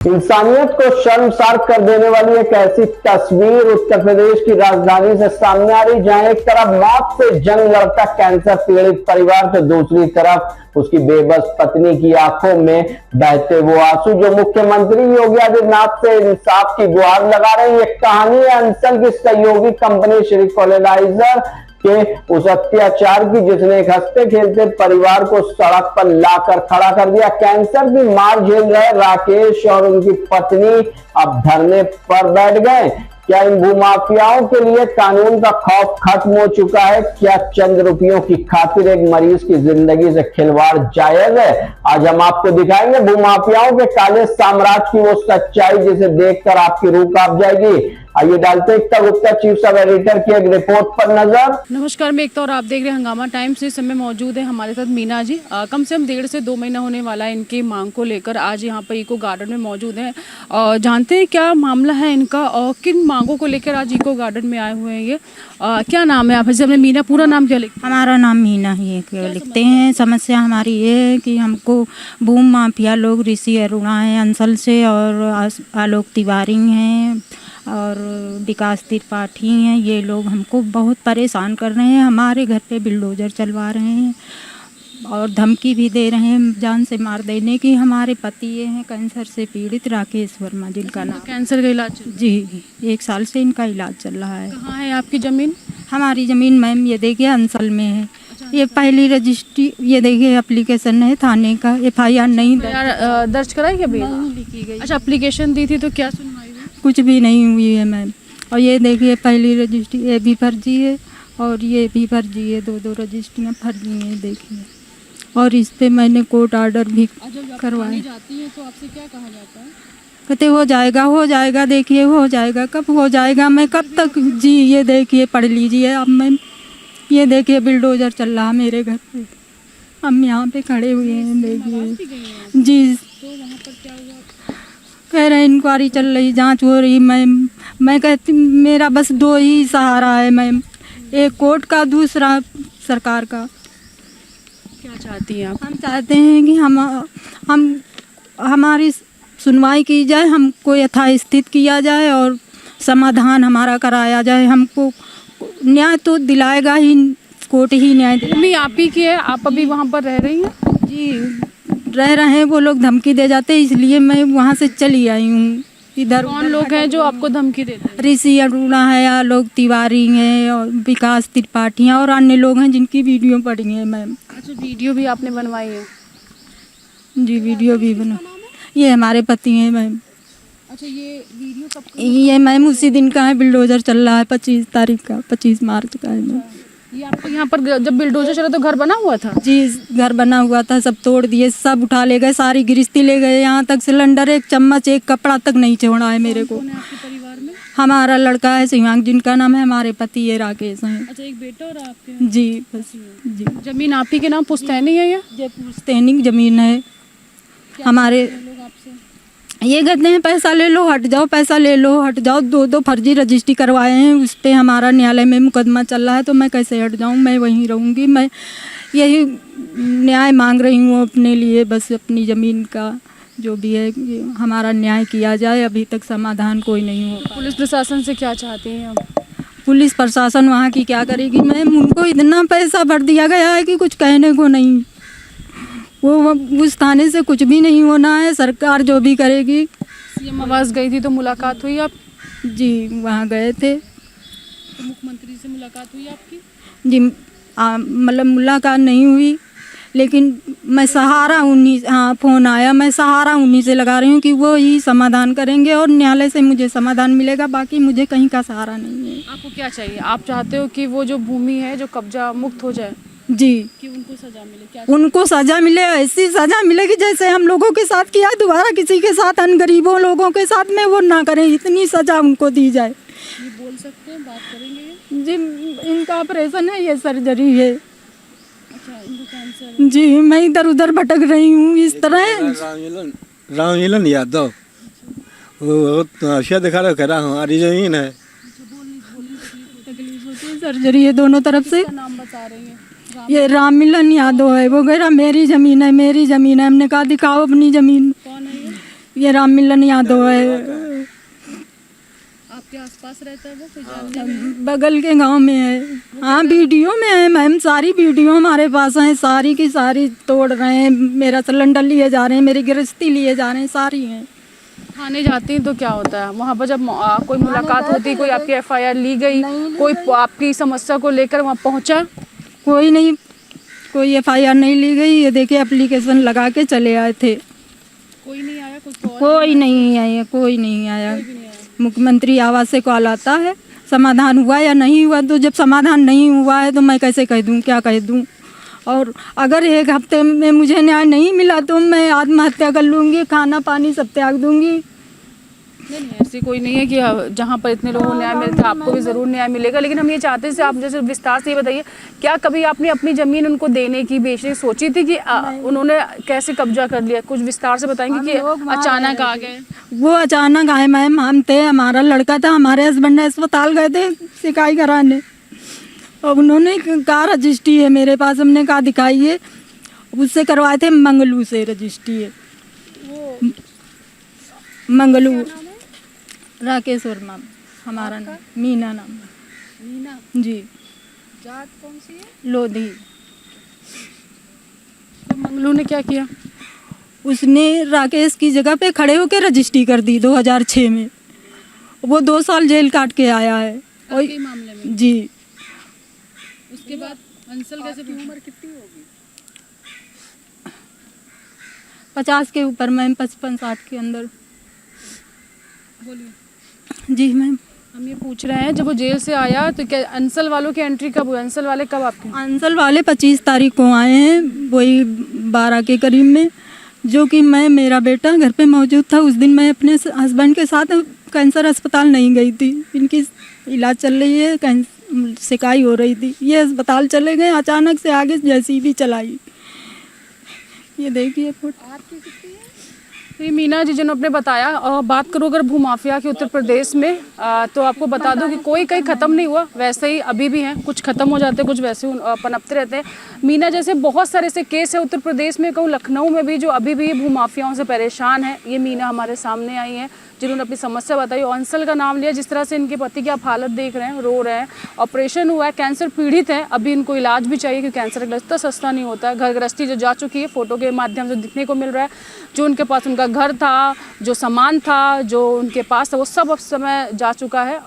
इंसानियत को शर्मसार कर देने वाली एक ऐसी तस्वीर उत्तर प्रदेश की राजधानी से सामने आ रही, जहां एक तरफ मौत से जंग लड़ता कैंसर पीड़ित परिवार, तो दूसरी तरफ उसकी बेबस पत्नी की आंखों में बहते वो आंसू, जो मुख्यमंत्री योगी आदित्यनाथ से इंसाफ की गुहार लगा रहे हैं। ये कहानी है अंचल की सहयोगी कंपनी श्री फर्टिलाइजर के उस अत्याचार की, जिसने एक हंसते खेलते परिवार को सड़क पर लाकर खड़ा कर दिया। कैंसर की मार झेल रहे राकेश और उनकी पत्नी अब धरने पर बैठ गए। क्या इन भूमाफियाओं के लिए कानून का खौफ खत्म हो चुका है? क्या चंद रुपयों की खातिर एक मरीज की जिंदगी से खिलवाड़ जायज है? आज हम आपको दिखाएंगे भूमाफियाओं के काले साम्राज्य की वो सच्चाई, जिसे देखकर आपकी रूह कांप जाएगी। आइए डालते एकता गुप्ता चीफ सब एडिटर की एक रिपोर्ट पर नजर। नमस्कार, मैं एकता और आप देख रहे हैं हंगामा टाइम्स। इस समय मौजूद है हमारे साथ मीना जी। कम से कम 1.5 से 2 महीना होने वाला है इनकी मांग को लेकर। आज यहाँ पर इको गार्डन में मौजूद हैं। जानते हैं क्या मामला है इनका और किन मांगों को लेकर आज इको गार्डन में आए हुए हैं ये। क्या नाम है आप? जैसे मीना, पूरा नाम क्या लिखते हैं? हमारा नाम मीना ही है, लिखते हैं। समस्या हमारी ये है कि हमको भूम माफिया लोग ऋषि अरुणा है अंचल से, और आलोक तिवारी हैं और विकास त्रिपाठी हैं। ये लोग हमको बहुत परेशान कर रहे हैं। हमारे घर पे बिल्डोजर चलवा रहे हैं और धमकी भी दे रहे हैं जान से मार देने की। हमारे पति ये हैं कैंसर से पीड़ित राकेश वर्मा, जिनका नाम। कैंसर का इलाज? जी, 1 साल से इनका इलाज चल रहा है। कहाँ है आपकी ज़मीन? हमारी ज़मीन मैम ये देखिए अंचल में है। ये पहली रजिस्ट्री, ये देखिए एप्लीकेशन है थाने का। FIR नहीं दर्ज कराई क्या? लिखी गई। अच्छा, एप्लीकेशन दी थी तो क्या सुनवाई हुई? कुछ भी नहीं हुई है मैम। और ये देखिए पहली रजिस्ट्री, ये भी फर्जी है और ये भी फर्जी है। 2 रजिस्ट्रियाँ फर्जी हैं देखिए। और इस पे मैंने कोर्ट ऑर्डर भी करवाए। जाती है तो आपसे क्या कहा जाता है? कहते हो जाएगा। देखिए हो जाएगा, कब हो जाएगा, मैं कब तक जी। ये देखिए पढ़ लीजिए अब मैम। ये देखिए बिल्डोजर चल रहा मेरे घर पे, हम यहाँ पे खड़े हुए हैं देखिए जी। तो वहाँ पर क्या हुआ? कह रहे इंक्वायरी चल रही, जांच हो रही मैम। मैं कहती मेरा बस 2 ही सहारा है मैम, एक कोर्ट का, दूसरा सरकार का। क्या चाहती हैं आप? हम चाहते हैं कि हम हमारी सुनवाई की जाए, हमको यथास्थित किया जाए और समाधान हमारा कराया जाए। हमको न्याय तो दिलाएगा ही, कोर्ट ही न्याय भूमि आप ही की है, आप अभी वहाँ पर रह रही हैं? जी रह रहे हैं। वो लोग धमकी दे जाते हैं, इसलिए मैं वहाँ से चली आई हूँ इधर। कौन लोग हैं जो आपको धमकी देते हैं? ऋषि अरुणा है, आलोक तिवारी हैं और विकास त्रिपाठी हैं और अन्य लोग हैं जिनकी वीडियो पड़ी है मैम। अच्छा, वीडियो भी आपने बनवाई है? जी वीडियो भी बना। ये हमारे पति हैं मैम। अच्छा, ये वीडियो कब का? ये मैम उसी दिन का है, बिल्डोजर चल रहा है 25 तारीख का, 25 मार्च का है मैम। ये आपको यहाँ पर जब बिल्डोजर चला तो घर बना हुआ था? जी घर बना हुआ था, सब तोड़ दिए, सब उठा ले गए, सारी गृहस्थी ले गए। यहाँ तक सिलेंडर, एक चम्मच, एक कपड़ा तक नहीं छोड़ा है मेरे को। कौन है आपके परिवार में? हमारा लड़का है शिवांग, जिनका नाम है। हमारे पति ये राकेश हैं। अच्छा, एक बेटा और आपके? जी बस जी। जमीन आप ही के नाम पुश्तैनी है ये? पुश्तैनी जमीन है हमारे। लोग आपसे ये कहते हैं पैसा ले लो हट जाओ, पैसा ले लो हट जाओ। 2 फर्जी रजिस्ट्री करवाए हैं, उस पर हमारा न्यायालय में मुकदमा चल रहा है, तो मैं कैसे हट जाऊं? मैं वहीं रहूंगी। मैं यही न्याय मांग रही हूँ अपने लिए, बस अपनी ज़मीन का जो भी है हमारा न्याय किया जाए। अभी तक समाधान कोई नहीं हो। पुलिस प्रशासन से क्या चाहती हैं आप? पुलिस प्रशासन वहाँ की क्या करेगी मैम? उनको इतना पैसा भर दिया गया है कि कुछ कहने को नहीं। वो उस थाने से कुछ भी नहीं होना है, सरकार जो भी करेगी। CM आवास गई थी तो मुलाकात हुई आप? जी वहाँ गए थे। तो मुख्यमंत्री से मुलाकात हुई आपकी? जी मतलब मुलाकात नहीं हुई, लेकिन मैं सहारा उन्हीं, हाँ फ़ोन आया, मैं सहारा उन्हीं से लगा रही हूँ कि वो ही समाधान करेंगे और न्यायालय से मुझे समाधान मिलेगा। बाकी मुझे कहीं का सहारा नहीं है। आपको क्या चाहिए? आप चाहते हो कि वो जो भूमि है जो कब्जा मुक्त हो जाए? जी, कि उनको सजा मिले? क्या उनको सजा मिले, ऐसी सजा मिलेगी जैसे हम लोगों के साथ किया, दोबारा किसी के साथ, अन गरीबों लोगों के साथ में वो ना करें। इतनी सजा उनको दी जाए। ये बोल सकते हैं, बात करेंगे? जी इनका ऑपरेशन है, ये सर्जरी है। अच्छा, इनको कैंसर? जी मैं इधर उधर भटक रही हूँ इस तरह। रामलीलन यादव, वो आशिया दिखा रहा, कह रहा हमारी ज़मीन है। तकलीफ होती है? सर्जरी है दोनों तरफ से। नाम बता रही है? ये राममिलन यादव है। वो कह रहा मेरी ज़मीन है, मेरी ज़मीन है। हमने कहा दिखाओ अपनी ज़मीन। कौन है ये? ये राम मिलन यादव है, आपके आसपास रहता है वो, कोई जानने में? बगल के गांव में है। हाँ वीडियो में है मैम, सारी वीडियो हमारे पास हैं, सारी की सारी तोड़ रहे हैं, मेरा सिलेंडर लिए जा रहे हैं, मेरी गृहस्थी लिए जा रहे हैं, सारी हैं। थाने जाती हैं तो क्या होता है वहाँ पर? जब कोई मुलाकात होती है, कोई आपकी एफआईआर ली गई, कोई आपकी समस्या को लेकर वहाँ पहुँचा? कोई नहीं, कोई एफआईआर नहीं ली गई। ये देखिए एप्लीकेशन लगा के चले आए थे, कोई नहीं आया, कुछ कॉल? कोई नहीं आया, कोई नहीं आया। मुख्यमंत्री आवास से कॉल आता है, समाधान हुआ या नहीं हुआ, तो जब समाधान नहीं हुआ है तो मैं कैसे कह दूं, क्या कह दूं। और अगर एक हफ्ते में मुझे न्याय नहीं मिला तो मैं आत्महत्या कर लूँगी, खाना पानी सब त्याग दूँगी। नहीं, ऐसी कोई नहीं है कि जहाँ पर इतने लोगों को न्याय मिलता है आपको भी ज़रूर न्याय मिलेगा। लेकिन हम ये चाहते हैं, आप जैसे विस्तार से ये बताइए, क्या कभी आपने अपनी ज़मीन उनको देने की, बेचने की सोची थी कि उन्होंने कैसे कब्जा कर लिया? कुछ विस्तार से बताएंगे कि अचानक आ गए? वो अचानक आए मैम, हम थे, हमारा लड़का था, हमारे हस्बैंड अस्पताल गए थे सिकाई कराने, और उन्होंने कहा रजिस्ट्री है मेरे पास, हमने कहा दिखाइए, उससे करवाए थे मंगलू से रजिस्ट्री है, मंगलू। राकेश वर्मा हमारा नाम, मीना नाम। मीना जी। जात कौन सी है? लोधी। तो मंगलू ने क्या किया? उसने राकेश की जगह पे खड़े होकर रजिस्ट्री कर दी 2006 में। वो 2 साल जेल काट के आया है। और आपके मामले में? जी। उसके बाद अंसल कैसे? उम्र कितनी होगी? 50 के ऊपर मैम, 55-60 के अंदर। बोलिए। जी मैम। हम ये पूछ रहे हैं, जब वो जेल से आया तो क्या अंसल वालों की एंट्री कब हुई? अंसल वाले कब आपके? अंसल वाले 25 तारीख को आए हैं, वही 12 के करीब में, जो कि मेरा बेटा घर पे मौजूद था। उस दिन मैं अपने हस्बैंड के साथ कैंसर अस्पताल नहीं गई थी, इनकी इलाज चल रही है, शिकायत हो रही थी। ये अस्पताल चले गए, अचानक से आगे जैसी भी चलाई। ये देखिए फोटो। तो ये मीना जी जिन्होंने बताया, बात करो अगर भूमाफिया के उत्तर प्रदेश में, तो आपको बता दूं कि कोई कहीं ख़त्म नहीं हुआ, वैसे ही अभी भी हैं, कुछ ख़त्म हो जाते हैं, कुछ वैसे पनपते रहते हैं। मीना जैसे बहुत सारे ऐसे केस है उत्तर प्रदेश में, कहूँ लखनऊ में भी, जो अभी भी भूमाफियाओं से परेशान है। ये मीना हमारे सामने आई हैं, जिन्होंने अपनी समस्या बताई, और अंसल का नाम लिया। जिस तरह से इनके पति की आप हालत देख रहे हैं, रो रहे हैं, ऑपरेशन हुआ है, कैंसर पीड़ित है, अभी इनको इलाज भी चाहिए, क्योंकि कैंसर का इतना सस्ता नहीं होता है। घर गृहस्थी जो जा चुकी है, फोटो के माध्यम से दिखने को मिल रहा है, जो उनके पास उनका घर था, जो सामान था, जो उनके पास था, वो सब अब समय जा चुका है।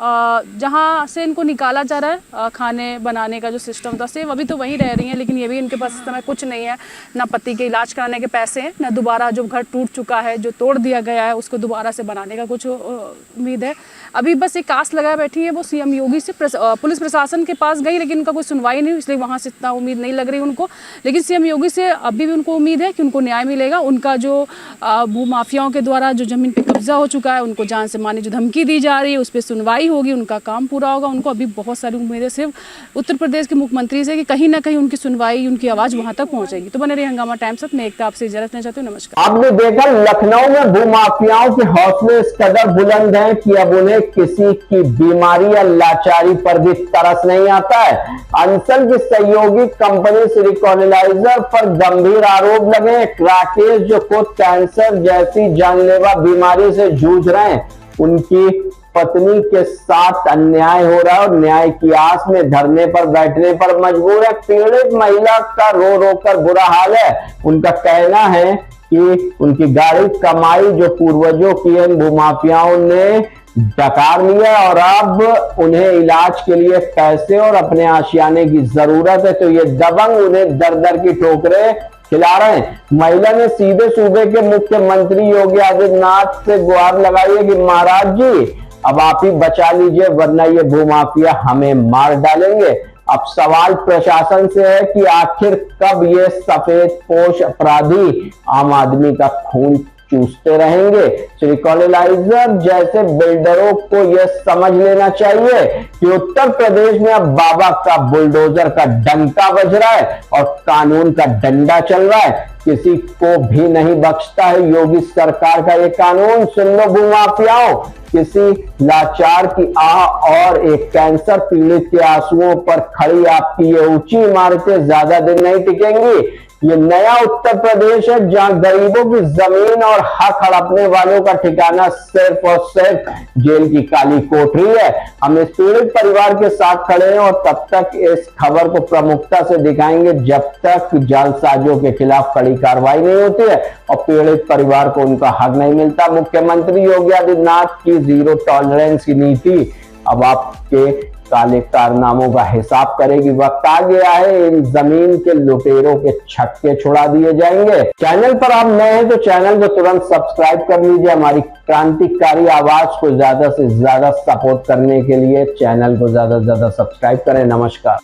जहाँ से इनको निकाला जा रहा है, खाने बनाने का जो सिस्टम था, सिर्फ अभी तो वहीं रह रही हैं, लेकिन ये भी इनके पास इस समय कुछ नहीं है, ना पति के इलाज कराने के पैसे हैं, ना दोबारा जो घर टूट चुका है, जो तोड़ दिया गया है, उसको दोबारा से बनाने का कुछ उम्मीद है। अभी बस एक आस लगाए बैठी है वो सीएम योगी से। पुलिस प्रशासन के पास गई, लेकिन उनका कोई सुनवाई नहीं, इसलिए वहाँ से इतना उम्मीद नहीं लग रही उनको। लेकिन सीएम योगी से अभी भी उनको उम्मीद है कि उनको न्याय मिलेगा। उनका जो भूमाफियाओं के द्वारा जो ज़मीन पे कब्जा हो चुका है, उनको जान से मारने जो धमकी दी जा रही है, उस पर सुनवाई होगी, उनका काम पूरा होगा। उनको अभी बहुत सारी उम्मीदें सिर्फ उत्तर प्रदेश के मुख्यमंत्री से, कि कहीं ना कहीं उनकी सुनवाई, उनकी आवाज़ वहाँ तक पहुँचेगी। तो बने रही हंगामा टाइम्स साथ, मैं एकता आपसे इजाजत लेना चाहती हूँ। नमस्कार। आपने देखा लखनऊ में भूमाफियाओं के हौसले इस कदर बुलंद हैं कि अब उन्हें किसी की बीमारी या लाचारी पर भी तरस नहीं आता है। अंसल की सहयोगी कंपनी सिलिकॉनलाइजर पर गंभीर आरोप लगे। राकेश जो खुद कैंसर जैसी जानलेवा बीमारी से जूझ रहे हैं, उनकी पत्नी के साथ अन्याय हो रहा है और न्याय की आस में धरने पर बैठने पर मजबूर है। पीड़ित महिला का रो रो कर बुरा हाल है। उनका कहना है कि उनकी गाड़ी कमाई जो पूर्वजों की इन भूमाफियाओं ने डकार लिया और अब उन्हें इलाज के लिए पैसे और अपने आशियाने की जरूरत है, तो ये दबंग उन्हें दर दर की ठोकरें खिला रहे हैं। महिला ने सीधे सूबे के मुख्यमंत्री योगी आदित्यनाथ से गुहार लगाई है कि महाराज जी अब आप ही बचा लीजिए, वरना ये भूमाफिया हमें मार डालेंगे। अब सवाल प्रशासन से है कि आखिर कब ये सफेद पोश अपराधी आम आदमी का खून चूसते रहेंगे। सिलिकॉनलाइजर जैसे बिल्डरों को यह समझ लेना चाहिए कि उत्तर प्रदेश में अब बाबा का बुलडोजर का डंका बज रहा है और कानून का डंडा चल रहा है। किसी को भी नहीं बख्शता है योगी सरकार का ये कानून। सुन लो भूमाफियाओं, किसी लाचार की आह और एक कैंसर पीड़ित के आंसुओं पर खड़ी आपकी ये ऊंची इमारतें ज्यादा दिन नहीं टिकेंगी। ये नया उत्तर प्रदेश है जहां गरीबों की जमीन और हक हड़पने वालों का ठिकाना सिर्फ और सिर्फ जेल की काली कोठरी है। हम इस पीड़ित परिवार के साथ खड़े हैं और तब तक इस खबर को प्रमुखता से दिखाएंगे जब तक जालसाजों के खिलाफ कड़ी कार्रवाई नहीं होती है और पीड़ित परिवार को उनका हक नहीं मिलता। मुख्यमंत्री योगी आदित्यनाथ की जीरो टॉलरेंस की नीति अब आपके काले कारनामों का हिसाब करेगी। वक्त आ गया है, इन जमीन के लुटेरों के छक्के छुड़ा दिए जाएंगे। चैनल पर आप नए हैं तो चैनल को तुरंत सब्सक्राइब कर लीजिए। हमारी क्रांतिकारी आवाज को ज्यादा से ज्यादा सपोर्ट करने के लिए चैनल को ज्यादा से ज्यादा सब्सक्राइब करें। नमस्कार।